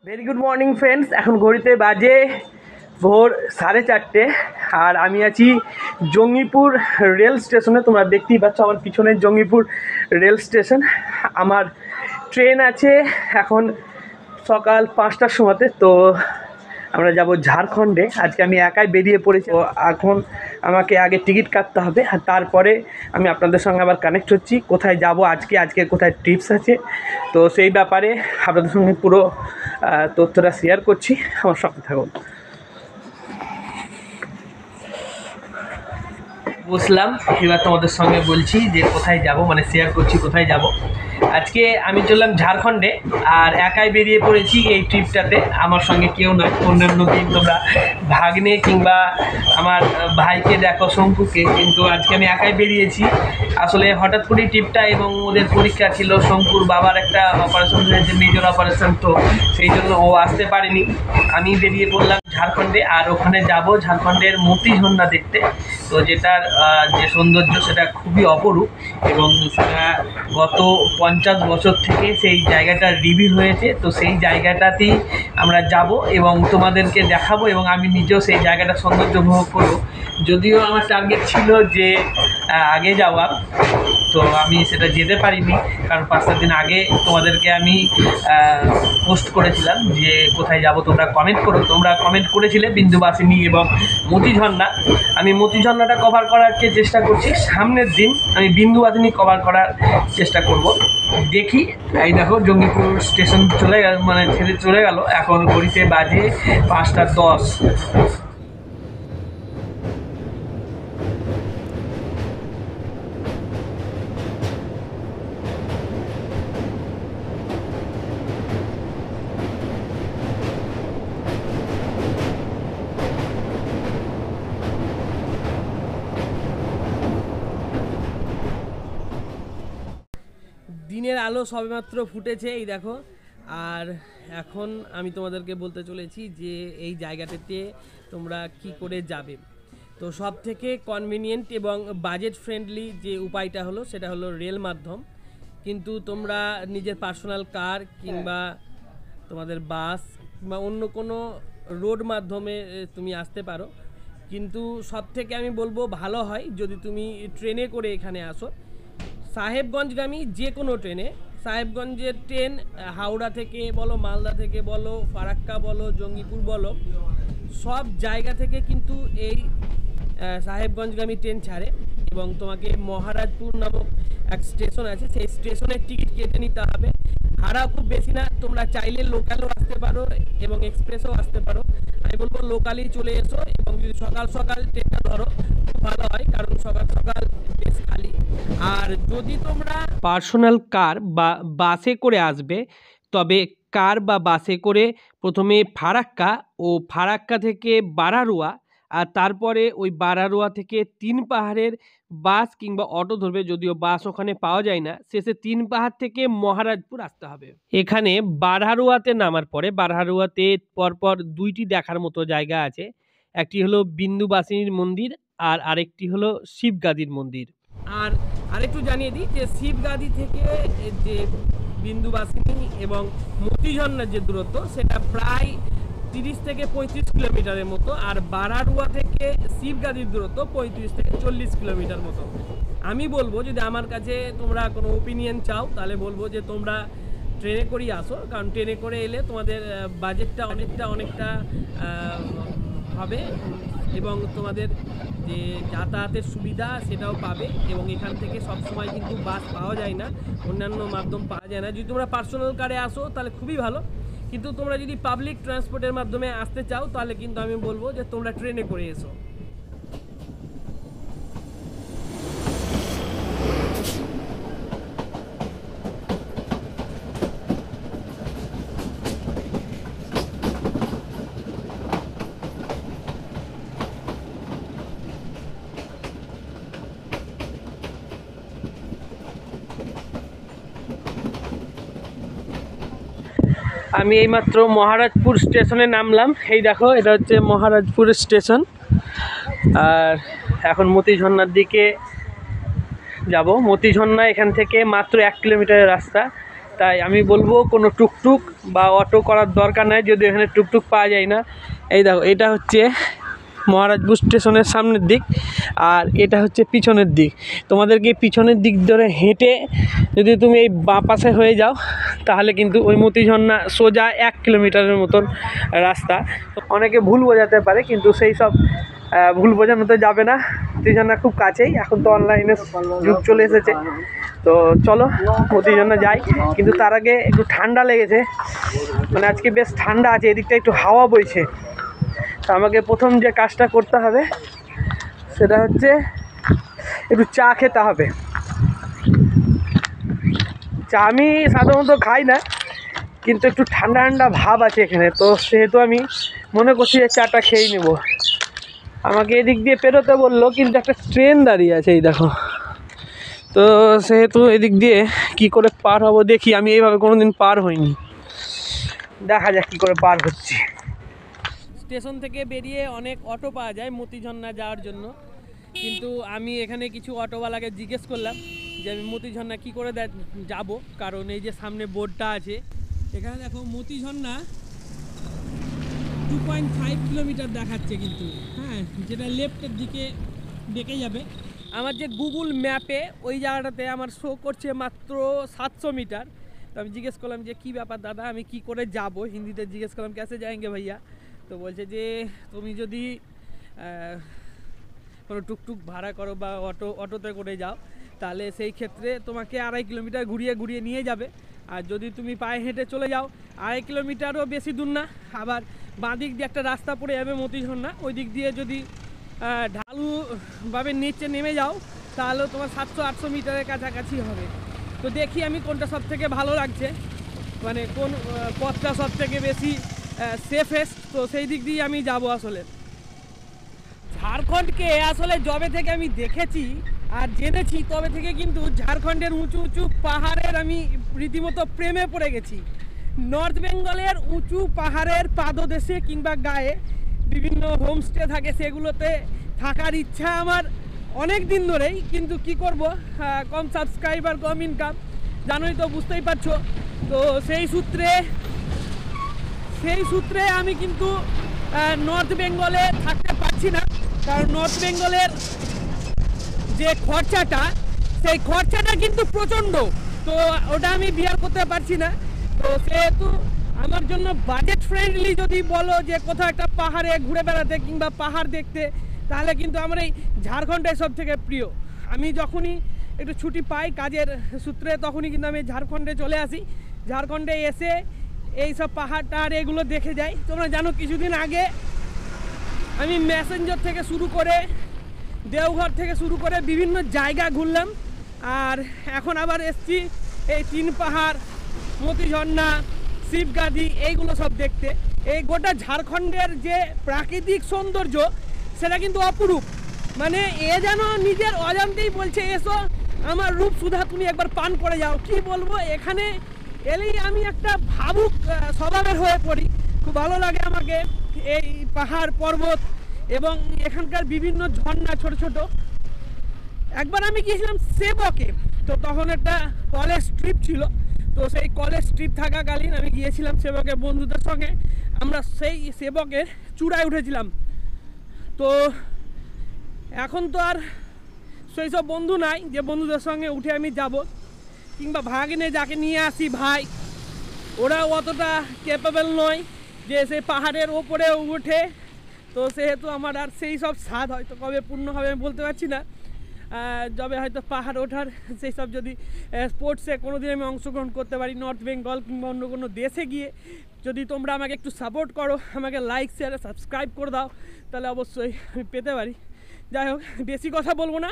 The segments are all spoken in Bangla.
Very good morning friends. এখন ঘড়িতে বাজে ভোর 4:30 আর আমি আছি জঙ্গিপুর রেল স্টেশনে। তোমরা দেখতেই পাচ্ছ আমার পিছনে জঙ্গিপুর রেল স্টেশন। আমার ট্রেন আছে এখন সকাল 5টার সময়তে। তো আমরা যাব ঝাড়খণ্ডে। আজকে আমি একাই বেরিয়ে পড়েছি। তো এখন আমাকে আগে টিকিট কাটতে হবে আর তারপরে আমি আপনাদের সঙ্গে আবার কানেক্ট হচ্ছি কোথায় যাব আজকে কোথায় ট্রিপস আছে। তো সেই ব্যাপারে আপনাদের সঙ্গে পুরো তথ্যটা শেয়ার করছি, আমার সঙ্গে থাকুন। বসলাম, এবার তোমাদের সঙ্গে বলছি যে কোথায় যাব, মানে শেয়ার করছি কোথায় যাব। আজকে আমি চললাম ঝাড়খণ্ডে আর একাই বেরিয়ে পড়েছি এই ট্রিপটাতে। আমার সঙ্গে কেউ নয়। অন্যান্য দিন তোমরা ভাগ্নে কিংবা আমার ভাইকে দেখো, শঙ্কুকে, কিন্তু আজকে আমি একাই বেরিয়েছি। আসলে হঠাৎ করেই ট্রিপটা এবং ওদের পরীক্ষা ছিল। শঙ্কুর বাবার একটা অপারেশন হয়েছে, মেজর অপারেশন, তো সেই জন্য ও আসতে পারেনি। আমি বেরিয়ে পড়লাম ঝাড়খণ্ডে আর ওখানে যাব ঝাড়খণ্ডের মতিঝর্ণা দেখতে। তো যেটার যে সৌন্দর্য সেটা খুবই অপরূপ এবং সেটা গত 50 বছর থেকে সেই জায়গাটা রিভিউ হয়েছে। তো সেই জায়গাটাতেই আমরা যাব এবং তোমাদেরকে দেখাবো এবং আমি নিজেও সেই জায়গাটার সৌন্দর্য উপভোগ করবো। যদিও আমার টার্গেট ছিল যে আগে যাওয়া, তো আমি সেটা যেতে পারিনি কারণ 5-7 দিন আগে তোমাদেরকে আমি পোস্ট করেছিলাম যে কোথায় যাব তোমরা কমেন্ট করো। তোমরা কমেন্ট করেছিলে বিন্দুবাসিনী এবং মতিঝর্ণা। আমি মতিঝর্ণাটা কভার করার চেষ্টা করছি, সামনের দিন আমি বিন্দুবাসিনী কভার করার চেষ্টা করব। দেখি, এই দেখো জঙ্গিপুর স্টেশন চলে গেল, মানে ছেড়ে চলে গেল। এখন ঘড়িতে বাজে 5:10। দিনের আলো সবেমাত্র ফুটেছে, এই দেখো। আর এখন আমি তোমাদেরকে বলতে চলেছি যে এই জায়গাটাতে তোমরা কি করে যাবে। তো সব থেকে কনভিনিয়েন্ট এবং বাজেট ফ্রেন্ডলি যে উপায়টা হলো সেটা হলো রেল মাধ্যম। কিন্তু তোমরা নিজের পার্সোনাল কার কিংবা তোমাদের বাস কিংবা অন্য কোনো রোড মাধ্যমে তুমি আসতে পারো। কিন্তু সব থেকে আমি বলবো ভালো হয় যদি তুমি ট্রেনে করে এখানে আসো। সাহেবগঞ্জগামী যে কোনো ট্রেনে, সাহেবগঞ্জের ট্রেন হাওড়া থেকে বলো, মালদা থেকে বলো, ফারাক্কা বলো, জঙ্গিপুর বলো, সব জায়গা থেকে কিন্তু এই সাহেবগঞ্জগামী ট্রেন ছাড়ে এবং তোমাকে মহারাজপুর নামক এক স্টেশন আছে, সেই স্টেশনের টিকিট কেটে নিতে হবে। ভাড়া খুব বেশি না, তোমরা চাইলে লোকালও আসতে পারো এবং এক্সপ্রেসও আসতে পারো। আমি বলবো লোকালেই চলে এসো এবং যদি সকাল সকাল ট্রেনটা ধরো খুব ভালো হয় কারণ সকাল সকাল বেশ খালি। আর যদি তোমরা পার্সোনাল কার বা বাসে করে আসবে, তবে কার বা বাসে করে প্রথমে ফারাক্কা ও ফারাক্কা থেকে বারারুয়া আর তারপরে ওই বারারুয়া থেকে 3 পাহাড়ের বাস কিংবা অটো ধরবে। যদিও বাস ওখানে পাওয়া যায় না, শেষে 3 পাহাড় থেকে মহারাজপুর আসতে হবে। এখানে বারহারুয়াতে নামার পরে বারহারুয়াতে পরপর 2টি দেখার মতো জায়গা আছে। একটি হলো বিন্দুবাসিনীর মন্দির আর আরেকটি হলো শিবগাদির মন্দির। আর আরেকটু জানিয়ে দিই যে শিবগাদি থেকে যে বিন্দুবাসিনী এবং মতিঝর্ণার যে দূরত্ব সেটা প্রায় 30 থেকে 35 কিলোমিটারের মতো। আর বারারুয়া থেকে শিবগাদির দূরত্ব 35 থেকে 40 কিলোমিটার মতো। আমি বলবো যদি আমার কাছে তোমরা কোনো ওপিনিয়ন চাও তাহলে বলবো যে তোমরা ট্রেনে করেই আসো, কারণ ট্রেনে করে এলে তোমাদের বাজেটটা অনেকটা হবে এবং তোমাদের যে যাতায়াতের সুবিধা সেটাও পাবে। এবং এখান থেকে সবসময় কিন্তু বাস পাওয়া যায় না, অন্যান্য মাধ্যম পাওয়া যায় না। যদি তোমরা পার্সোনাল কারে আসো তাহলে খুবই ভালো, কিন্তু তোমরা যদি পাবলিক ট্রান্সপোর্টের মাধ্যমে আসতে চাও তাহলে কিন্তু আমি বলবো যে তোমরা ট্রেনে করে এসো। আমি এইমাত্র মহারাজপুর স্টেশনে নামলাম। এই দেখো, এটা হচ্ছে মহারাজপুর স্টেশন। আর এখন মতিঝর্ণার দিকে যাব। মতিঝর্ণা এখান থেকে মাত্র 1 কিলোমিটারের রাস্তা। তাই আমি বলবো কোনো টুকটুক বা অটো করার দরকার নাই, যদি এখানে টুকটুক পাওয়া যায় না। এই দেখো, এটা হচ্ছে মহারাজপুর স্টেশনের সামনের দিক, আর এটা হচ্ছে পিছনের দিক। তোমাদেরকে পিছনের দিক ধরে হেঁটে যদি তুমি এই বাঁ পাশে হয়ে যাও, তাহলে কিন্তু ওই মতি ঝর্ণা সোজা 1 কিলোমিটারের মতন রাস্তা। তো অনেকে ভুল বোঝাতে পারে, কিন্তু সেই সব ভুল বোঝানোতে যাবে না। মতি ঝর্ণা খুব কাছেই, এখন তো অনলাইনে যুগ চলে এসেছে। তো চলো মতি ঝর্ণা যাই, কিন্তু তার আগে একটু ঠান্ডা লেগেছে, মানে আজকে বেশ ঠান্ডা আছে, এদিকটা একটু হাওয়া বইছে। তো আমাকে প্রথম যে কাজটা করতে হবে সেটা হচ্ছে একটু চা খেতে হবে। চা আমি সাধারণত খাই না, কিন্তু একটু ঠান্ডা ঠান্ডা ভাব আছে এখানে, তো সেহেতু আমি মনে করছি যে চাটা খেয়েই নেব। আমাকে এদিক দিয়ে পেরোতে বললো, কিন্তু একটা ট্রেন দাঁড়িয়ে আছে এই দেখো। তো সেহেতু এদিক দিয়ে কি করে পার হব দেখি, আমি এইভাবে কোনোদিন পার হইনি, দেখা যাক কী করে পার হচ্ছি। স্টেশন থেকে বেরিয়ে অনেক অটো পাওয়া যায় মতি ঝর্ণা যাওয়ার জন্য, কিন্তু আমি এখানে কিছু অটোওয়ালাকে জিজ্ঞেস করলাম যে আমি মতি ঝর্ণা কী করে যাব, কারণ এই যে সামনে বোর্ডটা আছে এখানে দেখো মতি ঝর্ণা 2.5 কিলোমিটার দেখাচ্ছে, কিন্তু হ্যাঁ যেটা লেফটের দিকে ডেকে যাবে। আমার যে গুগল ম্যাপে ওই জায়গাটাতে আমার শো করছে মাত্র 700 মিটার। তো আমি জিজ্ঞেস করলাম যে কী ব্যাপার দাদা, আমি কি করে যাব, হিন্দিতে জিজ্ঞেস করলাম ক্যাসে যাएंगे ভাইয়া। তো বলছে যে তুমি যদি কোনো টুকটুক ভাড়া করো বা অটোতে করে যাও, তাহলে সেই ক্ষেত্রে তোমাকে 2.5 কিলোমিটার ঘুরিয়ে ঘুরিয়ে নিয়ে যাবে। আর যদি তুমি পায়ে হেঁটে চলে যাও 2.5 কিলোমিটারও বেশি দূর না, আবার বাঁ দিক দিয়ে একটা রাস্তা পড়ে যাবে মতি ঝর্ণা, ওই দিক দিয়ে যদি ঢালুভাবে নিচে নেমে যাও তাহলেও তোমার 700-800 মিটারের কাছাকাছি হবে। তো দেখি আমি কোনটা সব থেকে ভালো লাগছে, মানে কোন পথটা সব থেকে বেশি সেফেস্ট, তো সেই দিক দিয়ে আমি যাব। আসলে ঝাড়খণ্ডকে আসলে যবে থেকে আমি দেখেছি আর জেনেছি, তবে থেকে কিন্তু ঝাড়খণ্ডের উঁচু উঁচু পাহাড়ের আমি রীতিমতো প্রেমে পড়ে গেছি। নর্থ বেঙ্গলের উঁচু পাহাড়ের পাদদেশে কিংবা গায়ে বিভিন্ন হোমস্টে থাকে, সেগুলোতে থাকার ইচ্ছা আমার অনেক দিন ধরেই, কিন্তু কি করব, কম সাবস্ক্রাইবার কম ইনকাম, জানোই তো, বুঝতেই পারছো। তো সেই সূত্রে আমি কিন্তু নর্থ বেঙ্গলে থাকতে পারছি না, কারণ নর্থ বেঙ্গলের যে খরচাটা, সেই খরচাটা কিন্তু প্রচণ্ড, তো ওটা আমি বিয়ার করতে পারছি না। তো সেহেতু আমার জন্য বাজেট ফ্রেন্ডলি যদি বলো যে কোথাও একটা পাহাড়ে ঘুরে বেড়াতে কিংবা পাহাড় দেখতে, তাহলে কিন্তু আমার এই ঝাড়খণ্ডের সব থেকে প্রিয়। আমি যখনই একটু ছুটি পাই কাজের সূত্রে, তখনই কিন্তু আমি ঝাড়খণ্ডে চলে আসি। ঝাড়খণ্ডে এসে এই সব পাহাড় টাহাড় এগুলো দেখে যাই। তোমরা জানো কিছুদিন আগে আমি ম্যাসেঞ্জর থেকে শুরু করে দেওঘর থেকে শুরু করে বিভিন্ন জায়গা ঘুরলাম, আর এখন আবার এসছি এই 3 পাহাড়, মতি ঝর্ণা, শিবগাদি, এইগুলো সব দেখতে। এই গোটা ঝাড়খণ্ডের যে প্রাকৃতিক সৌন্দর্য সেটা কিন্তু অপরূপ, মানে এ যেন নিজের অজান্তেই বলছে এসো আমার রূপ সুধা তুমি একবার পান করে যাও। কি বলবো, এখানে এলেই আমি একটা ভাবুক স্বভাবের হয়ে পড়ি, খুব ভালো লাগে আমাকে এই পাহাড় পর্বত এবং এখানকার বিভিন্ন ঝর্ণা ছোট ছোট। একবার আমি গিয়েছিলাম সেবকে, তো তখন একটা কলেজ ট্রিপ ছিল, তো সেই কলেজ ট্রিপ থাকাকালীন আমি গিয়েছিলাম সেবকের বন্ধুদের সঙ্গে, আমরা সেই সেবকের চূড়ায় উঠেছিলাম। তো এখন তো আর সেই সব বন্ধু নাই যে বন্ধুদের সঙ্গে উঠে আমি যাব, কিংবা ভাগিনে যাকে নিয়ে আসি ভাই, ওরা অতটা ক্যাপেবল নয় যে সেই পাহাড়ের ওপরে উঠে। তো সেহেতু আমার আর সেই সব স্বাদ হয়তো কবে পূর্ণ হবে আমি বলতে পারছি না। যবে হয়তো পাহাড় ওঠার সেই সব যদি স্পোর্টসে কোনো দিন আমি অংশগ্রহণ করতে পারি নর্থ বেঙ্গল কিংবা অন্য কোনো দেশে গিয়ে, যদি তোমরা আমাকে একটু সাপোর্ট করো, আমাকে লাইক শেয়ার সাবস্ক্রাইব করে দাও, তাহলে অবশ্যই আমি পেতে পারি। যাই হোক, বেশি কথা বলবো না,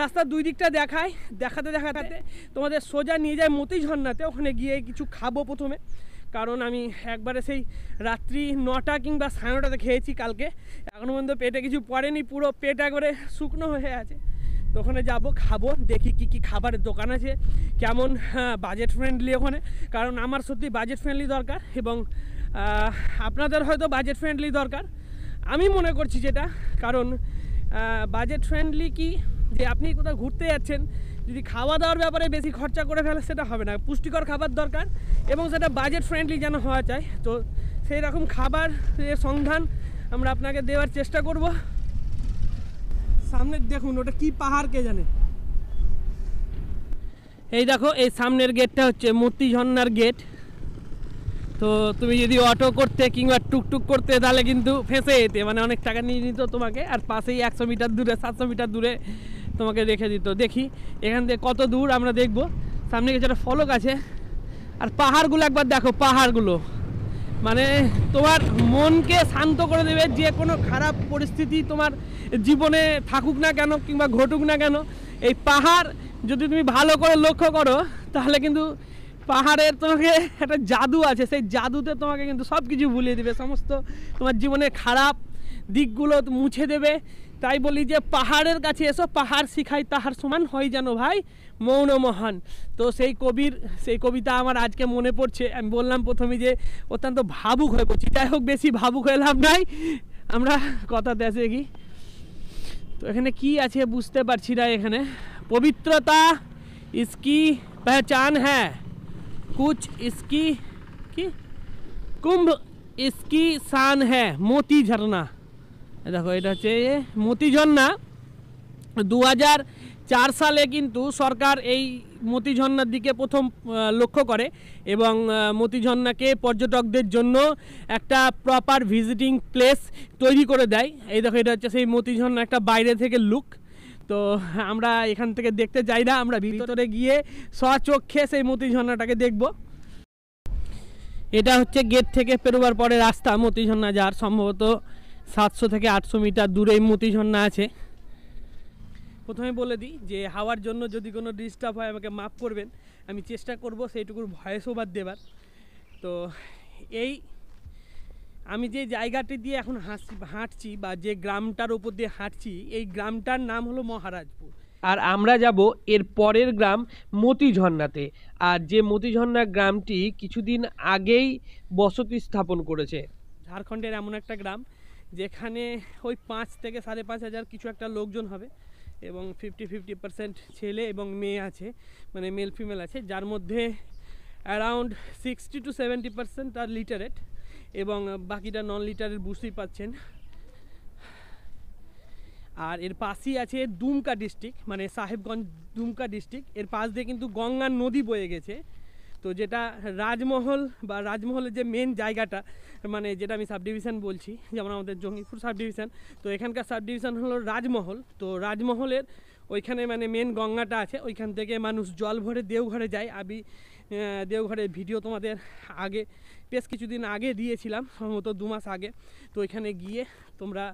রাস্তার দুই দিকটা দেখাতে তোমাদের সোজা নিয়ে যায় মতি ঝর্ণাতে। ওখানে গিয়ে কিছু খাবো প্রথমে, কারণ আমি একবারে সেই রাত্রি 9টা কিংবা 9:30টাতে খেয়েছি কালকে, এখনও পর্যন্ত পেটে কিছু পড়েনি, পুরো পেট একবারে শুকনো হয়ে আছে। তো ওখানে যাবো, খাবো, দেখি কী খাবারের দোকান আছে, কেমন বাজেট ফ্রেন্ডলি ওখানে, কারণ আমার সত্যি বাজেট ফ্রেন্ডলি দরকার, এবং আপনাদের হয়তো বাজেট ফ্রেন্ডলি দরকার আমি মনে করছি যেটা, কারণ বাজেট ফ্রেন্ডলি কি, যে আপনি কোথাও ঘুরতে যাচ্ছেন, যদি খাওয়া দাওয়ার ব্যাপারে বেশি খরচা করে ফেলে সেটা হবে না, পুষ্টিকর খাবার দরকার এবং সেটা বাজেট ফ্রেন্ডলি যেন হওয়া চাই। তো সেই রকম খাবারের সন্ধান আমরা আপনাকে দেওয়ার চেষ্টা করব। সামনে দেখুন ওটা কি পাহাড় কে জানে। এই দেখো এই সামনের গেটটা হচ্ছে মতি ঝর্ণার গেট। তো তুমি যদি অটো করতে কিংবা টুকটুক করতে তাহলে কিন্তু ফেঁসে যেতে, মানে অনেক টাকা নিয়ে নিত তোমাকে, আর পাশেই 100 মিটার দূরে 700 মিটার দূরে তোমাকে রেখে দিত। দেখি এখান থেকে কত দূর আমরা দেখব। সামনে কিছু একটা ফলক আছে, আর পাহাড়গুলো একবার দেখো, পাহাড়গুলো মানে তোমার মনকে শান্ত করে দেবে। যে কোনো খারাপ পরিস্থিতি তোমার জীবনে থাকুক না কেন কিংবা ঘটুক না কেন, এই পাহাড় যদি তুমি ভালো করে লক্ষ্য করো তাহলে কিন্তু পাহাড়ের তোমাকে একটা জাদু আছে, সেই জাদুতে তোমাকে কিন্তু সব কিছু ভুলিয়ে দেবে, সমস্ত তোমার জীবনের খারাপ দিকগুলো মুছে দেবে। তাই বলি যে পাহাড়ের কাছে এসো, পাহাড় শিখাই তাহার সমান হয় যেন ভাই মৌন মহান। তো সেই কবির সেই কবিতা আমার আজকে মনে পড়ছে। আমি বললাম প্রথমে যে অত্যন্ত ভাবুক হয়ে পড়ছি, যাই হোক বেশি ভাবুক হয়ে লাভ নাই, আমরা কথাতে আসে কি। তো এখানে কি আছে বুঝতে পারছি না। এখানে পবিত্রতা इसकी पहचान है, कुछ इसकी কি কুম্ভ इसकी शान है, मोती झरना। দেখো এটা হচ্ছে মতি ঝর্ণা। 2004 সালে কিন্তু সরকার এই মতি ঝর্ণার দিকে প্রথম লক্ষ্য করে এবং মতি ঝর্ণাকে পর্যটকদের জন্য একটা প্রপার ভিজিটিং প্লেস তৈরি করে দেয়। এই দেখো এটা হচ্ছে সেই মতি ঝর্ণা, একটা বাইরে থেকে লুক। তো আমরা এখান থেকে দেখতে চাই না, আমরা ভিতরে গিয়ে স্বচক্ষে সেই মতি ঝর্ণাটাকে দেখব। এটা হচ্ছে গেট থেকে পেরোবার পরে রাস্তা মতি ঝর্ণা যার, সম্ভবত 700 থেকে 800 মিটার দূরে এই মতি ঝর্ণা আছে। প্রথমে বলে দিই যে হাওয়ার জন্য যদি কোনো ডিস্টার্ব হয় আমাকে মাফ করবেন, আমি চেষ্টা করব সেইটুকুর ভয়েস ওভার দেবার। তো এই আমি যে জায়গাটি দিয়ে এখন হাঁটছি বা যে গ্রামটার উপর দিয়ে হাঁটছি, এই গ্রামটার নাম হলো মহারাজপুর। আর আমরা যাব এর পরের গ্রাম মতি ঝর্ণাতে। আর যে মতি ঝর্ণা গ্রামটি কিছুদিন আগেই বসতি স্থাপন করেছে। ঝাড়খণ্ডের এমন একটা গ্রাম যেখানে ওই 5 থেকে 5.5 হাজার কিছু একটা লোকজন হবে এবং 50% ছেলে এবং মেয়ে আছে, মানে মেল ফিমেল আছে, যার মধ্যে অ্যারাউন্ড 60 to 70% আর লিটারেট এবং বাকিটা নন লিটারেট, বুঝতেই পাচ্ছেন। আর এর পাশেই আছে দুমকা ডিস্ট্রিক্ট, মানে সাহেবগঞ্জ দুমকা ডিস্ট্রিক্ট। এর পাশ দিয়ে কিন্তু গঙ্গার নদী বয়ে গেছে। তো যেটা রাজমহল বা রাজমহলের যে মেন জায়গাটা, মানে যেটা আমি সাব ডিভিশন বলছি, যেমন আমাদের জঙ্গিপুর সাব ডিভিশন, তো এখানকার সাব ডিভিশন হলো রাজমহল। তো রাজমহলের ওইখানে মানে মেন গঙ্গাটা আছে, ওইখান থেকে মানুষ জল ভরে দেওঘরে যায়। আমি দেওঘরের ভিডিও তোমাদের আগে বেশ কিছুদিন আগে দিয়েছিলাম, সম্ভবত 2 মাস আগে। তো ওইখানে গিয়ে তোমরা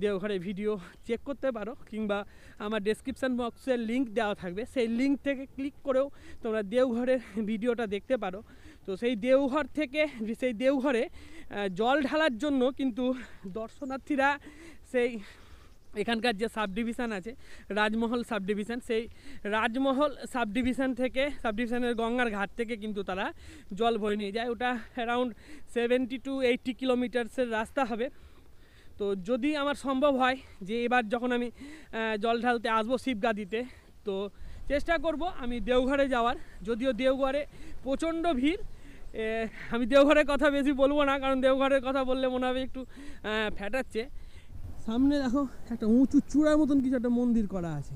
দেওঘরের ভিডিও চেক করতে পারো, কিংবা আমার ডেসক্রিপশান বক্সের লিঙ্ক দেওয়া থাকবে, সেই লিঙ্ক থেকে ক্লিক করেও তোমরা দেওঘরের ভিডিওটা দেখতে পারো। তো সেই দেওঘর থেকে সেই দেওঘরে জল ঢালার জন্য কিন্তু দর্শনার্থীরা সেই এখানকার যে সাব ডিভিশন আছে রাজমহল সাব ডিভিশন, সেই রাজমহল সাব ডিভিশন থেকে, সাব ডিভিশনের গঙ্গার ঘাট থেকে কিন্তু তারা জল ভরে নিয়ে যায়। ওটা অ্যারাউন্ড 70 to 80 কিলোমিটার্সের রাস্তা হবে। তো যদি আমার সম্ভব হয় যে এবার যখন আমি জল ঢালতে আসবো শিবগাদিতে, তো চেষ্টা করব আমি দেওঘরে যাওয়ার। যদিও দেওঘরে প্রচণ্ড ভিড়, আমি দেওঘরের কথা বেশি বলবো না, কারণ দেওঘরের কথা বললে মনে হবে একটু ফ্যাটাচ্ছে। সামনে দেখো একটা উঁচু চূড়ার মতন কিছু একটা মন্দির করা আছে।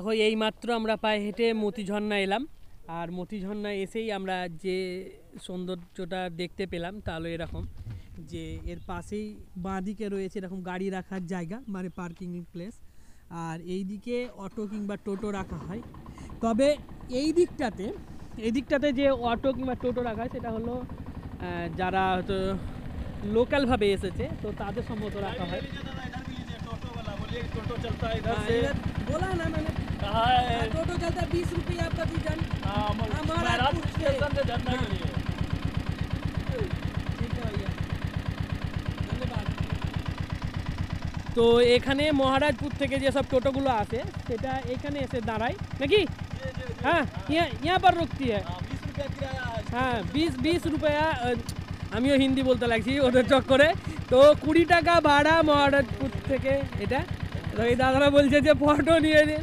দেখো এই মাত্র আমরা পায়ে হেঁটে মতি ঝর্ণা এলাম, আর মতি ঝর্ণা এসেই আমরা যে সৌন্দর্যটা দেখতে পেলাম তা হলো এরকম, যে এর পাশেই বাঁদিকে রয়েছে এরকম গাড়ি রাখার জায়গা, মানে পার্কিং প্লেস, আর এই দিকে অটো কিংবা টোটো রাখা হয়। তবে এই দিকটাতে যে অটো কিংবা টোটো রাখা হয় সেটা হলো যারা হয়তো লোকালভাবে এসেছে তো তাদের সম্মত রাখা হয়। टोटो चलता है इधर से। बोला ना मैंने, कहा है टोटो चलता है 20 रुपया प्रति जन। महाराजपुर स्टेशन से झरना के लिए। ঠিক আছে ভাইয়া, ধন্যবাদ। তো এখানে মহারাজপুর থেকে যেসব টোটোগুলো আসে সেটা এখানে এসে দাঁড়ায় নাকি? হ্যাঁ, यहाँ पर रुकती है। 20 रुपया किराया है। হ্যাঁ 20 रुपया। আমিও হিন্দি বলতে লাগছি ওদের চক্করে। তো 20 টাকা ভাড়া মহারাজপুর থেকে এটা। তো এই দাদারা বলছে যে ফটো নিয়ে নিন,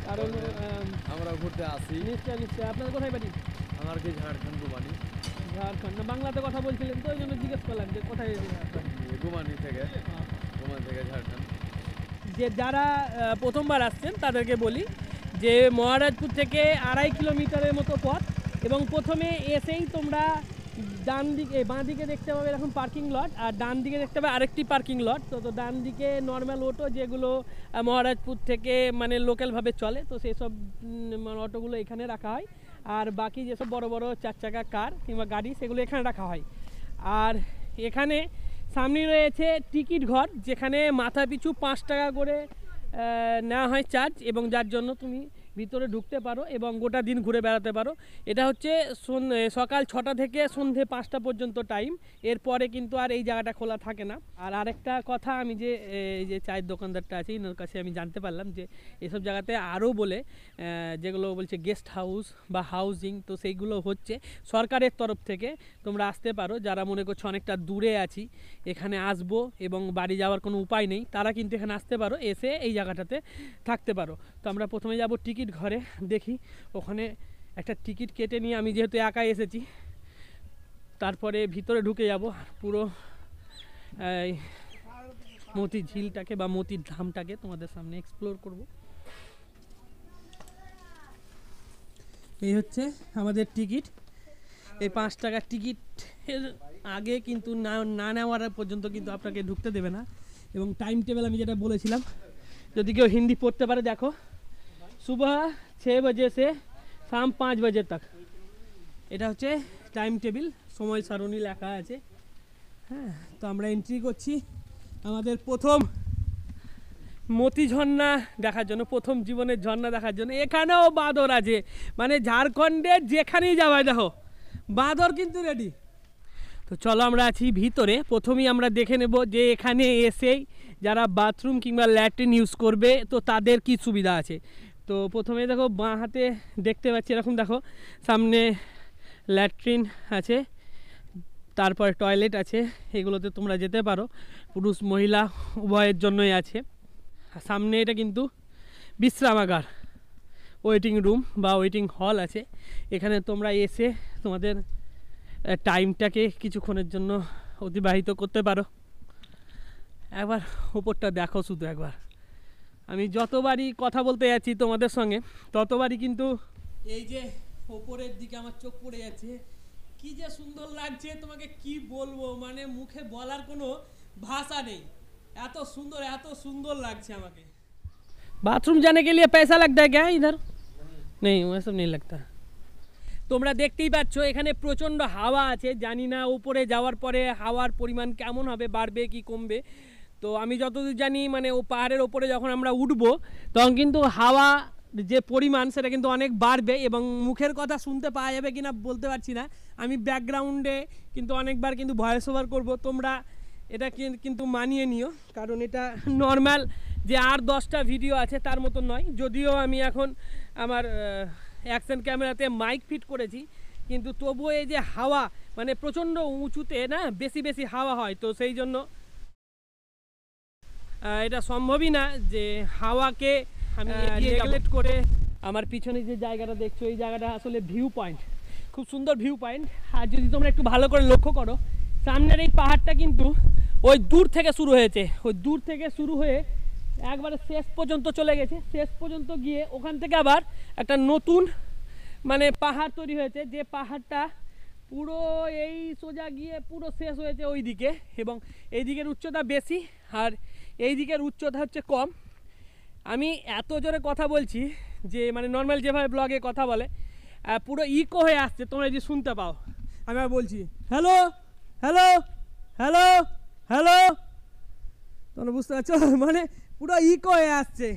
কারণ আমরা ঘুরতে আসি। নিশ্চয় আপনাদের কোথায় বাড়ি? আমার কি ঝাড়খণ্ড গুমানি। ঝাড়খণ্ড, না বাংলাতে কথা বলছিলেন তো ওই জন্য জিজ্ঞেস করলাম যে কোথায়। গুমানি থেকে ঝাড়খণ্ড। যে যারা প্রথমবার আসছেন তাদেরকে বলি যে মহারাজপুর থেকে 2.5 কিলোমিটারের মতো পথ, এবং প্রথমে এসেই তোমরা ডান দিকে বাঁ দিকে দেখতে পাবে এরকম পার্কিং লট, আর ডান দিকে দেখতে পাবে আরেকটি পার্কিং লট। তো ডান দিকে নর্মাল অটো যেগুলো মহারাজপুর থেকে মানে লোকালভাবে চলে, তো সেই সব অটোগুলো এখানে রাখা হয়, আর বাকি যেসব বড় বড় 4 চাকা কার কিংবা গাড়ি সেগুলো এখানে রাখা হয়। আর এখানে সামনে রয়েছে টিকিট ঘর, যেখানে মাথা পিছু 5 টাকা করে নেওয়া হয় চার্জ, এবং যার জন্য তুমি ভিতরে ঢুকতে পারো এবং গোটা দিন ঘুরে বেড়াতে পারো। এটা হচ্ছে সকাল 6টা থেকে সন্ধে 5টা পর্যন্ত টাইম, এরপরে কিন্তু আর এই জায়গাটা খোলা থাকে না। আর আরেকটা কথা, আমি যে এই যে চায়ের দোকানদারটা আছে এনার কাছে আমি জানতে পারলাম যে এসব জায়গাতে আরও বলে যেগুলো বলছে গেস্ট হাউস বা হাউজিং, তো সেইগুলো হচ্ছে সরকারের তরফ থেকে। তোমরা আসতে পারো, যারা মনে করছো অনেকটা দূরে আছি, এখানে আসবো এবং বাড়ি যাওয়ার কোনো উপায় নেই, তারা কিন্তু এখানে আসতে পারো, এসে এই জায়গাটাতে থাকতে পারো। তো আমরা প্রথমে যাব টিকিট ঘরে, দেখি ওখানে একটা টিকিট কেটে নিয়ে, আমি যেহেতু একাই এসেছি, তারপরে ভিতরে ঢুকে যাব, পুরো মতি ঝিলটাকে বা মতির ধামটাকে তোমাদের সামনে এক্সপ্লোর করব। এই হচ্ছে আমাদের টিকিট। এই 5 টাকার টিকিটের আগে কিন্তু না নেওয়ার পর্যন্ত কিন্তু আপনাকে ঢুকতে দেবে না। এবং টাইম টেবিল আমি যেটা বলেছিলাম, যদি কেউ হিন্দি পড়তে পারে দেখো, सुबह 6 बजे से शाम 5 बजे तक, এটা হচ্ছে টাইম টেবিল, সময় সারণী লেখা আছে। হ্যাঁ, তো আমরা এন্ট্রি করছি আমাদের প্রথম মতি ঝর্ণা দেখার জন্য, প্রথম জীবনের ঝর্ণা দেখার জন্য। এখানেও বাঁদর আছে, মানে ঝাড়খণ্ডের যেখানেই যাওয়া দেখো বাঁদর কিন্তু রেডি। তো চলো আমরা আছি ভিতরে। প্রথমেই আমরা দেখে নেব যে এখানে এসেই যারা বাথরুম কিংবা ল্যাট্রিন ইউজ করবে তো তাদের কি সুবিধা আছে। তো প্রথমে দেখো বাঁ হাতে দেখতে পাচ্ছি এরকম, দেখো সামনে ল্যাট্রিন আছে, তারপরে টয়লেট আছে, এগুলোতে তোমরা যেতে পারো, পুরুষ মহিলা উভয়ের জন্যই আছে। সামনে এটা কিন্তু বিশ্রামাগার, ওয়েটিং রুম বা ওয়েটিং হল আছে, এখানে তোমরা এসে তোমাদের টাইমটাকে কিছুক্ষণের জন্য অতিবাহিত করতে পারো। একবার ওপরটা দেখো শুধু একবার, আমি যতবারই কথা বলতে যাচ্ছি তোমাদের সঙ্গে ততবারই কিন্তু এই যে ওপরের দিকে আমার চোখ পড়ে যাচ্ছে, কি যে সুন্দর লাগছে তোমাকে কি বলবো, মানে মুখে বলার কোনো ভাষা নেই, এত সুন্দর লাগছে আমাকে। बाथरूम जाने के लिए पैसा लगता है क्या इधर? नहीं, वैसा नहीं लगता। তোমরা দেখতেই পাচ্ছ এখানে প্রচণ্ড হাওয়া আছে, জানি না উপরে যাওয়ার পরে হাওয়ার পরিমাণ কেমন হবে, বাড়বে কি কমবে। তো আমি যতদূর জানি মানে ও পাহাড়ের ওপরে যখন আমরা উঠবো তখন কিন্তু হাওয়া যে পরিমাণ সেটা কিন্তু অনেক বাড়বে, এবং মুখের কথা শুনতে পাওয়া যাবে কিনা বলতে পারছি না। আমি ব্যাকগ্রাউন্ডে কিন্তু অনেকবার কিন্তু ভয়েস ওভার করবো, তোমরা এটা কিন্তু মানিয়ে নিও, কারণ এটা নর্মাল যে 8-10টা ভিডিও আছে তার মতন নয়। যদিও আমি এখন আমার অ্যাকশন ক্যামেরাতে মাইক ফিট করেছি, কিন্তু তবুও এই যে হাওয়া মানে প্রচণ্ড উঁচুতে না বেশি হাওয়া হয়, তো সেই জন্য এটা সম্ভবই না যে হাওয়াকে আমি নেগলেক্ট করে। আমার পিছনে যে জায়গাটা দেখছো এই জায়গাটা আসলে ভিউ পয়েন্ট, খুব সুন্দর ভিউ পয়েন্ট। আর যদি তোমরা একটু ভালো করে লক্ষ্য করো, সামনের এই পাহাড়টা কিন্তু ওই দূর থেকে শুরু হয়েছে, ওই দূর থেকে শুরু হয়ে একবারে শেষ পর্যন্ত চলে গেছে। শেষ পর্যন্ত গিয়ে ওখান থেকে আবার একটা নতুন মানে পাহাড় তৈরি হয়েছে, যে পাহাড়টা পুরো এই সোজা গিয়ে পুরো শেষ হয়েছে ওই দিকে, এবং এই দিকের উচ্চতা বেশি আর এই দিকের উচ্চতা হচ্ছে কম। আমি এত জোরে কথা বলছি যে মানে নর্মাল যেভাবে ব্লগে কথা বলে পুরো ইকো হয়ে আসছে, তোমরা যদি শুনতে পাও। আমি আর বলছি হ্যালো হ্যালো হ্যালো হ্যালো, তোমরা বুঝতে পারছো? মানে পুরো ইকো হয়ে আসছে,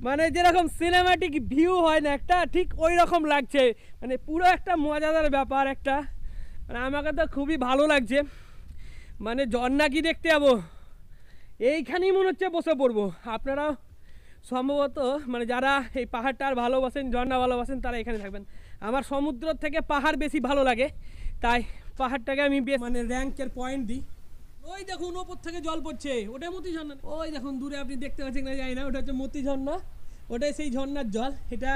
মানে যেরকম সিনেম্যাটিক ভিউ হয় না একটা, ঠিক ওই রকম লাগছে। মানে পুরো একটা মজাদার ব্যাপার একটা, মানে আমাকে তো খুবই ভালো লাগছে। মানে ঝর্ণা কি দেখতে যাবো, এইখানেই মনে হচ্ছে বসে পড়বো। আপনারাও সম্ভবত মানে যারা এই পাহাড়টা আর ভালোবাসেন, ঝর্ণা ভালোবাসেন, তারা এখানে থাকবেন। আমার সমুদ্র থেকে পাহাড় বেশি ভালো লাগে, তাই পাহাড়টাকে আমি বেশ মানে র্যাঙ্কের পয়েন্ট দিই। ওই দেখুন ওপর থেকে জল পড়ছে, ওটাই মতি ঝর্ণা। ওই দেখুন দূরে আপনি দেখতে পাচ্ছেন না জানি না, ওটা হচ্ছে মতি ঝর্ণা, ওটাই সেই ঝর্ণার জল। এটা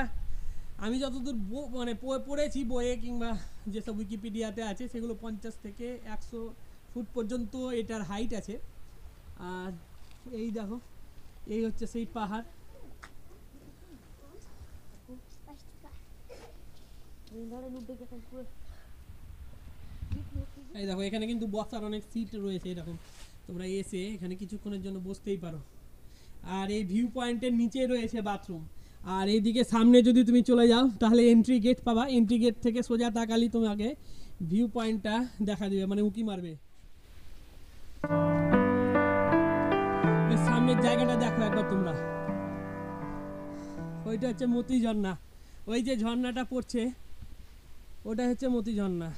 আমি যতদূর মানে পড়েছি বইয়ে কিংবা যেসব উইকিপিডিয়াতে আছে, সেগুলো 50 থেকে 100 ফুট পর্যন্ত এটার হাইট আছে। আর এই দেখো, এই হচ্ছে সেই পাহাড়। এই দেখো এখানে কিন্তু বসার অনেক সিট রয়েছে, এরকম তোমরা এসে এখানে কিছুক্ষণের জন্য বসতেই পারো। আর এই ভিউ পয়েন্টের নিচে রয়েছে বাথরুম। আর এইদিকে সামনে যদি তুমি চলে যাও তাহলে এন্ট্রি গেট পাবা, এন্ট্রি গেট থেকে সোজা তাকালি তোমাকে ভিউ পয়েন্টটা দেখা দিবে, মানে উঁকি মারবে। এর সামনের জায়গাটা দেখো একবার তোমরা, ওইটা হচ্ছে মতি ঝর্ণা। ওই যে ঝর্ণাটা পড়ছে ওটা হচ্ছে মতি ঝর্ণা।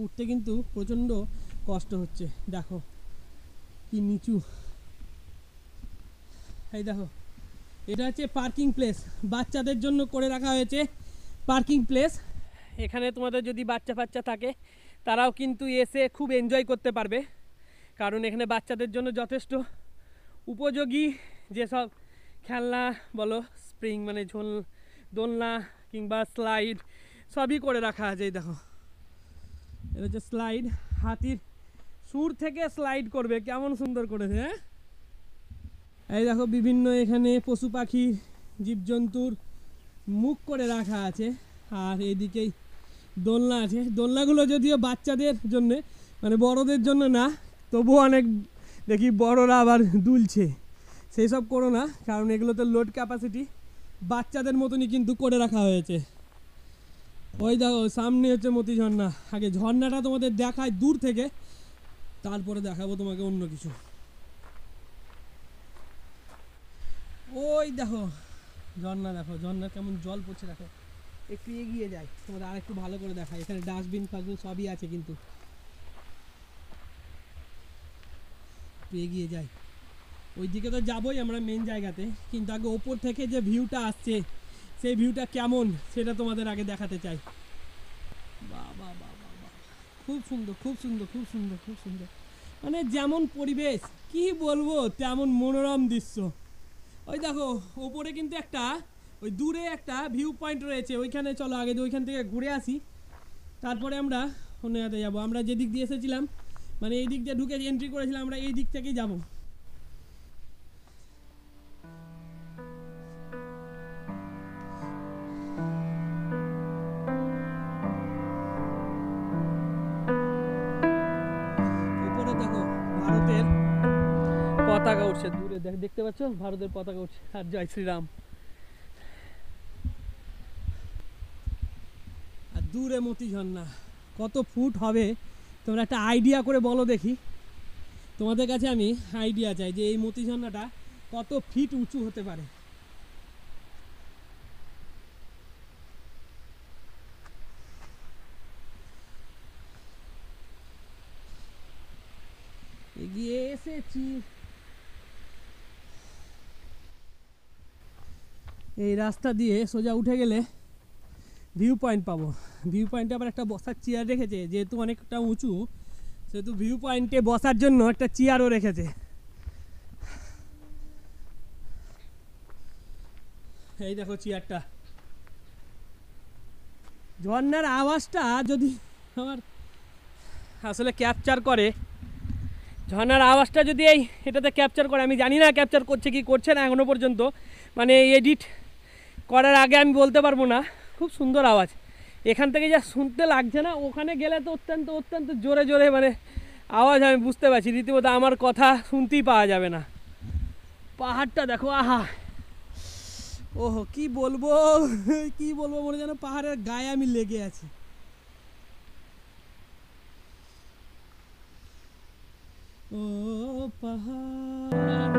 উঠতে কিন্তু প্রচণ্ড কষ্ট হচ্ছে, দেখো কি নিচু। এই দেখো এটা হচ্ছে পার্কিং প্লেস, বাচ্চাদের জন্য করে রাখা হয়েছে পার্কিং প্লেস। এখানে তোমাদের যদি বাচ্চা ফাচ্চা থাকে তারাও কিন্তু এসে খুব এনজয় করতে পারবে, কারণ এখানে বাচ্চাদের জন্য যথেষ্ট উপযোগী যেসব খেলনা বলো, স্প্রিং মানে দোলনা কিংবা স্লাইড সবই করে রাখা আছে। এই দেখো এটা হচ্ছে স্লাইড, হাতির সুর থেকে স্লাইড করবে, কেমন সুন্দর করেছে। হ্যাঁ এই দেখো বিভিন্ন এখানে পশু পাখি জীবজন্তুর মুখ করে রাখা আছে। আর এইদিকেই দোলনা আছে, দোলনাগুলো যদিও বাচ্চাদের জন্যে মানে বড়দের জন্য না, তবুও অনেক দেখি বড়রা আবার দুলছে। সেই সব করো না, কারণ এগুলোতে লোড ক্যাপাসিটি বাচ্চাদের মতনই কিন্তু করে রাখা হয়েছে। ওই দেখো সামনে হচ্ছে মতি ঝর্ণা। আগে ঝর্ণাটা তোমাদের দেখায় দূর থেকে, তারপরে দেখাবো তোমাকে অন্য কিছু। ওই দেখো ঝর্ণা, দেখো ঝর্ণার কেমন জল পড়ছে, দেখো একটু এগিয়ে যায় তোমাদের আর একটু ভালো করে দেখায়। এখানে ডাস্টবিন ফাস্টবিন সবই আছে, কিন্তু একটু এগিয়ে যায়। ওই দিকে তো যাবোই আমরা মেন জায়গাতে, কিন্তু আগে ওপর থেকে যে ভিউটা আসছে সেই ভিউটা কেমন সেটা তোমাদের আগে দেখাতে চাই। বাহ বাহ বাহ বাহ বাহ, খুব সুন্দর খুব সুন্দর খুব সুন্দর খুব সুন্দর, মানে যেমন পরিবেশ কি বলবো তেমন মনোরম দৃশ্য। ওই দেখো ওপরে কিন্তু একটা ওই দূরে একটা ভিউ পয়েন্ট রয়েছে, ওইখানে চলো আগে ওইখান থেকে ঘুরে আসি, তারপরে আমরা অন্য জায়গাতে যাবো। আমরা যে দিক দিয়ে এসেছিলাম মানে এই দিক দিয়ে ঢুকে এন্ট্রি করেছিলাম, আমরা এই দিক থেকেই যাবো। উপরে দেখো ভারতের পতাকা উঠছে, দূরে দেখতে পাচ্ছ ভারতের পতাকা উঠছে, আর জয় শ্রীরাম। আর দূরে মতি ঝর্ণা, কত ফুট হবে তোমরা একটা আইডিয়া করে বলো দেখি। তোমাদের কাছে আমি আইডিয়া চাই যে এই মতি ঝর্ণাটা কত ফিট উঁচু হতে পারে। এগিয়ে এসেছি, এই রাস্তা দিয়ে সোজা উঠে গেলে ভিউ পয়েন্ট পাবো। ভিউ পয়েন্টে আবার একটা বসার চেয়ার রেখেছে, যেহেতু অনেকটা উঁচু সেহেতু ভিউ পয়েন্টে বসার জন্য একটা চেয়ারও রেখেছে। এই দেখো চেয়ারটা। ঝর্ণার আওয়াজটা যদি আমার আসলে ক্যাপচার করে, ঝর্ণার আওয়াজটা যদি এটাতে ক্যাপচার করে, আমি জানি না ক্যাপচার করছে কি করছে না এখনও পর্যন্ত, মানে এডিট করার আগে আমি বলতে পারবো না। খুব সুন্দর আওয়াজ, এখান থেকে যা শুনতে লাগছে না, ওখানে গেলে তো অত্যন্ত অত্যন্ত জোরে জোরে মানে আওয়াজ আমি বুঝতে পারছি, রীতিমতো আমার কথা শুনতেই পাওয়া যাবে না। পাহাড়টা দেখো, আহা ওহো কি বলবো কি বলবো, মনে যেন পাহাড়ের গায়ে আমি লেগে আছি। ও পাহাড়,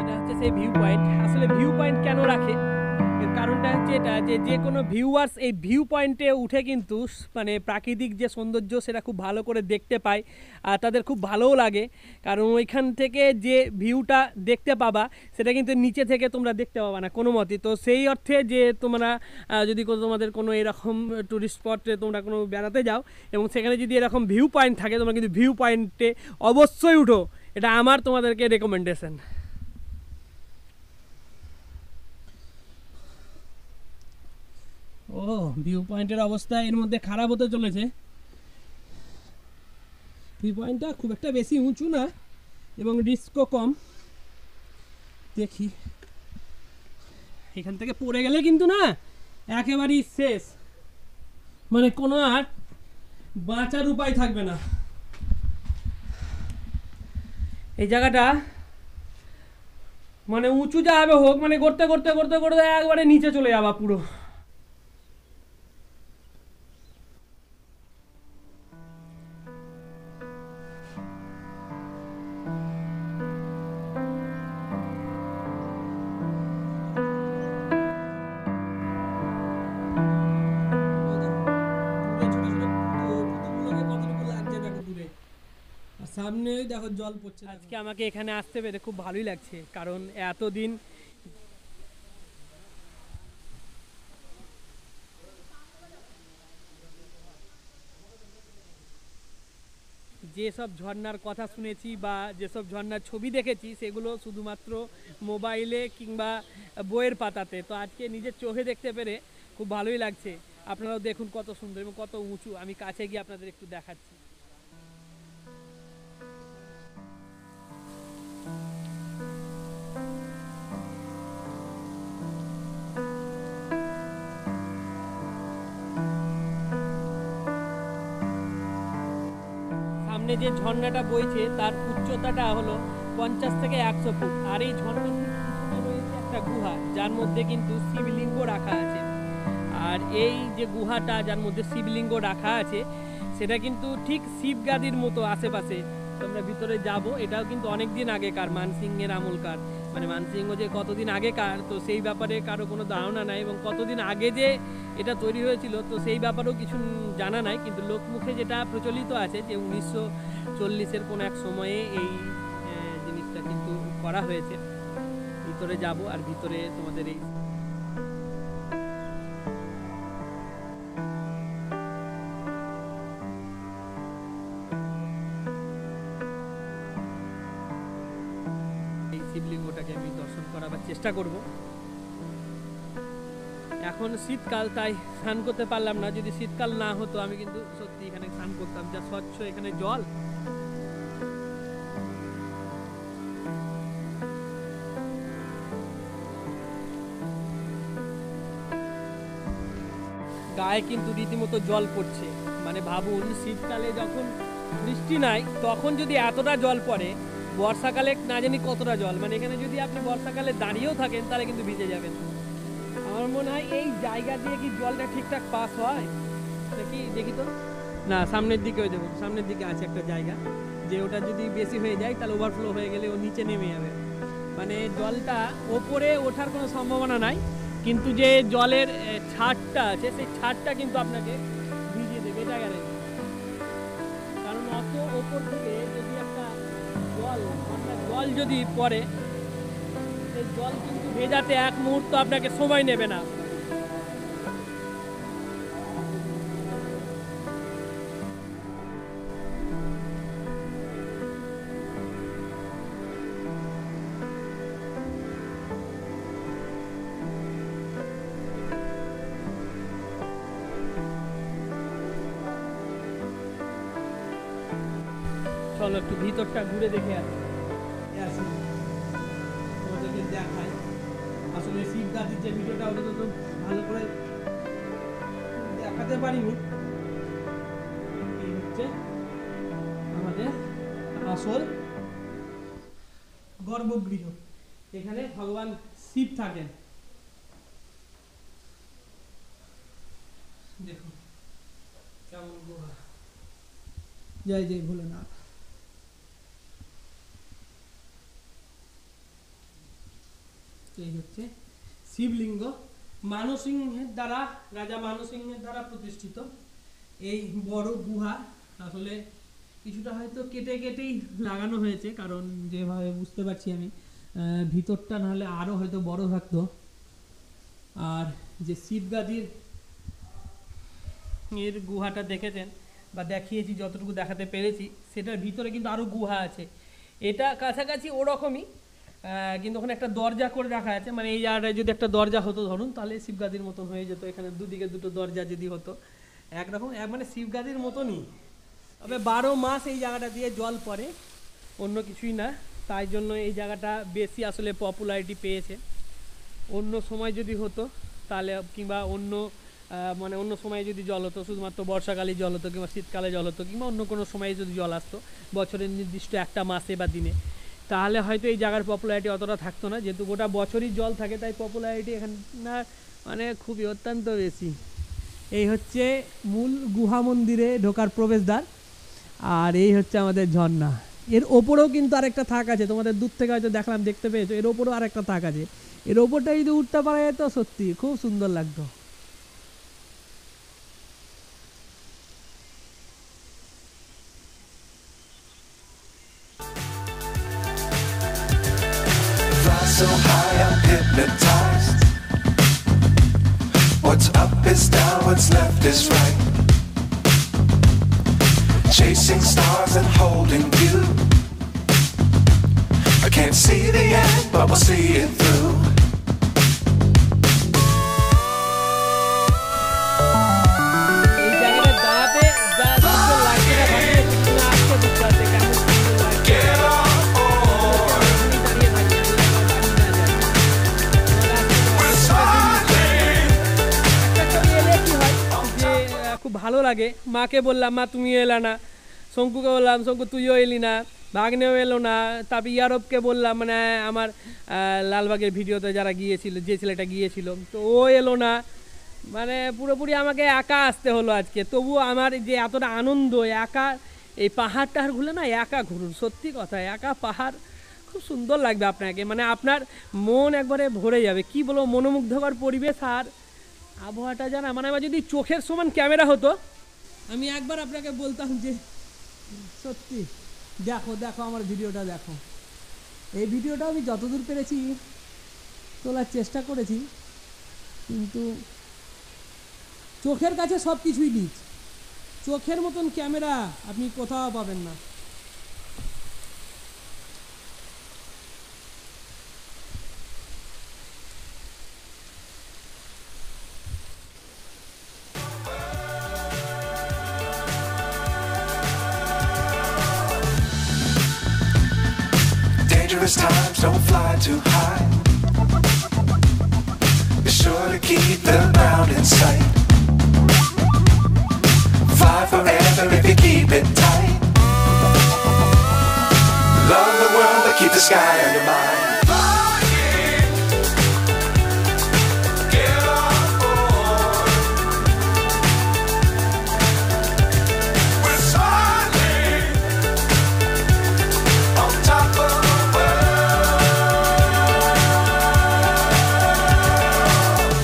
এটা হচ্ছে সেই ভিউ পয়েন্ট। আসলে ভিউ পয়েন্ট কেন রাখে, এর কারণটা হচ্ছে এটা যে যে কোনো ভিউয়ার্স এই ভিউ পয়েন্টে উঠে কিন্তু মানে প্রাকৃতিক যে সৌন্দর্য সেটা খুব ভালো করে দেখতে পায়, আর তাদের খুব ভালোও লাগে। কারণ ওইখান থেকে যে ভিউটা দেখতে পাবা সেটা কিন্তু নিচে থেকে তোমরা দেখতে পাবা না কোনো মতেই। তো সেই অর্থে যে তোমরা যদি তোমাদের কোনো এরকম টুরিস্ট স্পটে তোমরা কোনো বেড়াতে যাও এবং সেখানে যদি এরকম ভিউ পয়েন্ট থাকে, তোমরা কিন্তু ভিউ পয়েন্টে অবশ্যই উঠো, এটা আমার তোমাদেরকে রেকমেন্ডেশন। ও ভিউ পয়েন্টের অবস্থা এর মধ্যে খারাপ হতে চলেছে। ভিউ পয়েন্টটা খুব একটা বেশি উঁচু না এবং রিস্কও কম। দেখি, এখান থেকে পড়ে গেলে কিন্তু না একেবারেই শেষ, মানে কোনো আর বাঁচার উপায় থাকবে না। এই জায়গাটা মানে উঁচু যা হবে হোক, মানে করতে করতে করতে করতে একবারে নিচে চলে যাবা পুরো। সামনে দেখো জল পড়ছে। আজকে আমাকে এখানে আসতে পেরে খুব ভালোই লাগছে, কারণ এতদিন যেসব ঝর্ণার কথা শুনেছি বা যেসব ঝর্ণার ছবি দেখেছি সেগুলো শুধুমাত্র মোবাইলে কিংবা বইয়ের পাতাতে, তো আজকে নিজের চোখে দেখতে পেরে খুব ভালোই লাগছে। আপনারাও দেখুন কত সুন্দর এবং কত উঁচু, আমি কাছে গিয়ে আপনাদের একটু দেখাচ্ছি। সামনে যে ঝর্ণাটা বইছে তার উচ্চতাটা হলো 50 থেকে 100 ফুট, আর এই ঝর্ণার পিছনে রয়েছে একটা গুহা যার মধ্যে কিন্তু শিবলিঙ্গ রাখা আছে। আর এই যে গুহাটা যার মধ্যে শিবলিঙ্গ রাখা আছে সেটা কিন্তু ঠিক শিবগাদির মতো আশেপাশে। তো আমরা ভিতরে যাব, এটাও কিন্তু অনেক দিন আগেকার, মানসিংহের আমলকার, মানে মানসিংহ যে কতদিন আগেকার তো সেই ব্যাপারে কারো কোনো ধারণা নাই, এবং কতদিন আগে যে এটা তৈরি হয়েছিল তো সেই ব্যাপারেও কিছু জানা নাই। কিন্তু লোকমুখে যেটা প্রচলিত আছে যে 1940-এর কোনো এক সময়ে এই জিনিসটা কিন্তু করা হয়েছে। ভিতরে যাব আর ভিতরে তোমাদের এই শিবলিঙ্গটাকে আমি দর্শন করাবার চেষ্টা করব। এখন শীতকাল তাই স্নান করতে পারলাম না, যদি শীতকাল না হতো আমি কিন্তু সত্যি এখানে স্নান করতাম, যা স্বচ্ছ এখানে জল। গায়ে কিন্তু রীতিমতো জল পড়ছে, মানে ভাবুন শীতকালে যখন বৃষ্টি নাই তখন যদি এতটা জল পড়ে, বর্ষাকালে না জানি কতটা জল, মানে এখানে যদি আপনি বর্ষাকালে দাঁড়িয়েও থাকেন তাহলে কিন্তু ভিজে যাবেন। আমার মনে হয় এই জায়গা দিয়ে কি জলটা ঠিকঠাক পাস হয় নাকি, দেখি তো। না, সামনের দিকে ওই দেখুন, সামনের দিকে আছে একটা জায়গা, যে ওটা যদি বেশি হয়ে যায় তাহলে ওভারফ্লো হয়ে গেলে ও নিচে নেমে যাবে, মানে জলটা ওপরে ওঠার কোনো সম্ভাবনা নাই, কিন্তু যে জলের ছাদটা আছে সেই ছাদটা কিন্তু আপনাকে ভিজিয়ে দেবে, এটা গ্যারেন্টি। কারণ অত ওপর থেকে যদি একটা জল যদি পড়ে, সেই জল কিন্তু ভেজাতে এক মুহূর্ত আপনাকে সময় নেবে না। চলো একটু ভিতরটা ঘুরে দেখে আসি, তোমাদেরকে দেখাই। আসলে শিবগাছির যে ভিডিওটা ওটা তো ভালো করে দেখাতে পারিনি। এই হচ্ছে আমাদের আসল গর্ভগৃহ, এখানে ভগবান শিব থাকেন। দেখুন কেমন গুহা। জয় জয় ভোলেনাথ। এই হচ্ছে শিবলিঙ্গ, মানসিংহের দ্বারা, রাজা মানসিংহের দ্বারা প্রতিষ্ঠিত এই বড় গুহা। আসলে কিছুটা হয়তো কেটে কেটেই লাগানো হয়েছে, কারণ যেভাবে বুঝতে পারছি আমি ভিতরটা নাহলে আরও হয়তো বড় থাকতো। আর যে শিবগাদির এর গুহাটা দেখেছেন বা দেখিয়েছি, যতটুকু দেখাতে পেরেছি, সেটার ভিতরে কিন্তু আরও গুহা আছে। এটা কাছাকাছি ওরকমই, কিন্তু ওখানে একটা দরজা করে রাখা আছে। মানে এই জায়গাটায় যদি একটা দরজা হতো ধরুন, তাহলে শিবগাদির মতন হয়ে যেত। এখানে দুদিকে দুটো দরজা যদি হতো, একরকম মানে শিবগাদির মতনই। তবে 12 মাস এই জায়গাটা দিয়ে জল পড়ে, অন্য কিছুই না। তাই জন্য এই জায়গাটা বেশি আসলে পপুলারিটি পেয়েছে। অন্য সময় যদি হতো তাহলে, কিংবা অন্য মানে অন্য সময়ে যদি জল হতো, শুধুমাত্র বর্ষাকালে জল হতো কিংবা শীতকালে জল হতো কিংবা অন্য কোনো সময়ে যদি জল আসতো বছরের নির্দিষ্ট একটা মাসে বা দিনে, তাহলে হয়তো এই জায়গার পপুলারিটি অতটা থাকতো না। যেহেতু গোটা বছরই জল থাকে, তাই পপুলারিটি এখানে মানে খুবই অত্যন্ত বেশি। এই হচ্ছে মূল গুহা মন্দিরে ঢোকার প্রবেশদ্বার, আর এই হচ্ছে আমাদের ঝর্ণা। এর ওপরেও কিন্তু আরেকটা থাক আছে, তোমাদের দূর থেকে হয়তো দেখলাম, দেখতে পেয়েছো। এর ওপরেও আরেকটা থাক আছে, এর ওপরটা যদি উঠতে পারা যেত সত্যি খুব সুন্দর লাগতো। So high I'm hypnotized. What's up is down, what's left is right. Chasing stars and holding you. I can't see the end, but we'll see it through. এই জায়গাটা দাঁড়াতে যা সুন্দর লাগছে না, ভাবলে না আসতে বুঝতে পারছে কেমন সুন্দর লাগছে। Get on board. We're smiling. খুব ভালো লাগে। মাকে বললাম, মা তুমি এলা না। শঙ্কুকে বললাম, শঙ্কু তুইও এলি না। ভাগ্নেও এলো না। তারপর ইয়ারবকে বললাম, মানে আমার লালবাগের ভিডিওতে যারা গিয়েছিল, যে ছেলেটা গিয়েছিল, তো ও এলো না। মানে পুরোপুরি আমাকে একা আসতে হলো আজকে। তবুও আমার যে এতটা আনন্দ, একা এই পাহাড় টাহাড় ঘুরে না, একা ঘুরুন, সত্যি কথা, একা পাহাড় খুব সুন্দর লাগবে আপনাকে। মানে আপনার মন একবারে ভরে যাবে, কি বলবো, মনোমুগ্ধকর পরিবেশ। আর আবহাওয়াটা জানা, মানে আমার যদি চোখের সমান ক্যামেরা হতো, আমি একবার আপনাকে বলতাম যে সত্যি দেখো দেখো আমার ভিডিওটা দেখো। এই ভিডিওটা আমি যতদূর পেরেছি তোলার চেষ্টা করেছি, কিন্তু চোখের কাছে সব কিছুই নিচ। চোখের মতন ক্যামেরা আপনি কোথাও পাবেন না। Dangerous times, don't fly too high. Be sure to keep the ground in sight. Fly forever if you keep it tight. Love the world, but keep the sky on your mind. Get on board. We're smiling on top of the world.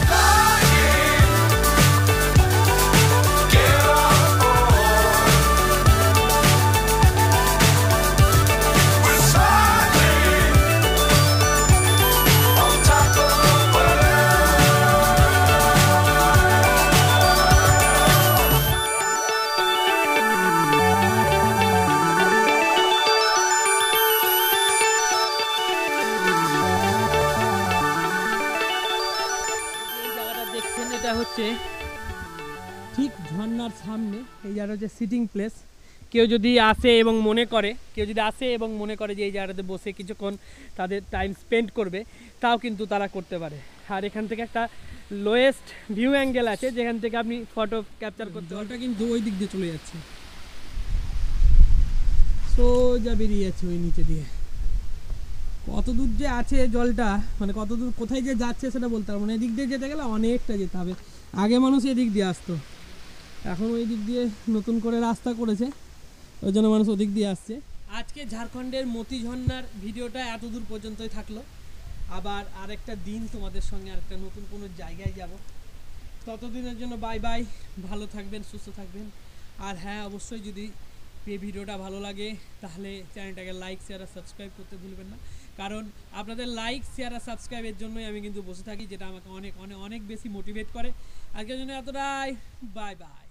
Flying. Get on board. We're smiling on top of the world. এই জায়গাটা দেখছেন, এটা হচ্ছে ঠিক ঝর্ণার সামনে। এই জায়গাটা হচ্ছে সিটিং প্লেস। কেউ যদি আসে এবং মনে করে যে এই জায়গাটাতে বসে কিছুক্ষণ তাদের টাইম স্পেন্ড করবে, তাও কিন্তু তারা করতে পারে। আর এখান থেকে একটা লোয়েস্ট ভিউ অ্যাঙ্গেল আছে যেখান থেকে আপনি ফটো ক্যাপচার করতে, জলটা কিন্তু ওই দিক দিয়ে চলে যাচ্ছে, সোজা বেরিয়ে যাচ্ছে ওই নিচে দিয়ে। কত দূর যে আছে জলটা, মানে কত দূর কোথায় যে যাচ্ছে সেটা বলতে পারবো না। এদিক দিয়ে যেতে গেলে অনেকটা যেতে হবে। আগে মানুষ এদিক দিয়ে আসতো, এখন ওই দিক দিয়ে নতুন করে রাস্তা করেছে, ওই জন্য মানুষ ওদিক দিয়ে আসছে। আজকে ঝাড়খণ্ডের মতি ঝর্ণার ভিডিওটা এত দূর পর্যন্তই থাকলো। আবার আরেকটা দিন তোমাদের সঙ্গে আরেকটা নতুন কোনো জায়গায় যাব। ততদিনের জন্য বাই বাই, ভালো থাকবেন, সুস্থ থাকবেন। আর হ্যাঁ, অবশ্যই যদি এই ভিডিওটা ভালো লাগে তাহলে চ্যানেলটাকে লাইক, শেয়ার আর সাবস্ক্রাইব করতে ভুলবেন না, কারণ আপনাদের লাইক, শেয়ার আর সাবস্ক্রাইবের জন্যই আমি কিন্তু বসে থাকি, যেটা আমাকে অনেক অনেক অনেক বেশি মোটিভেট করে। আজকের জন্য এতটাই, বাই বাই।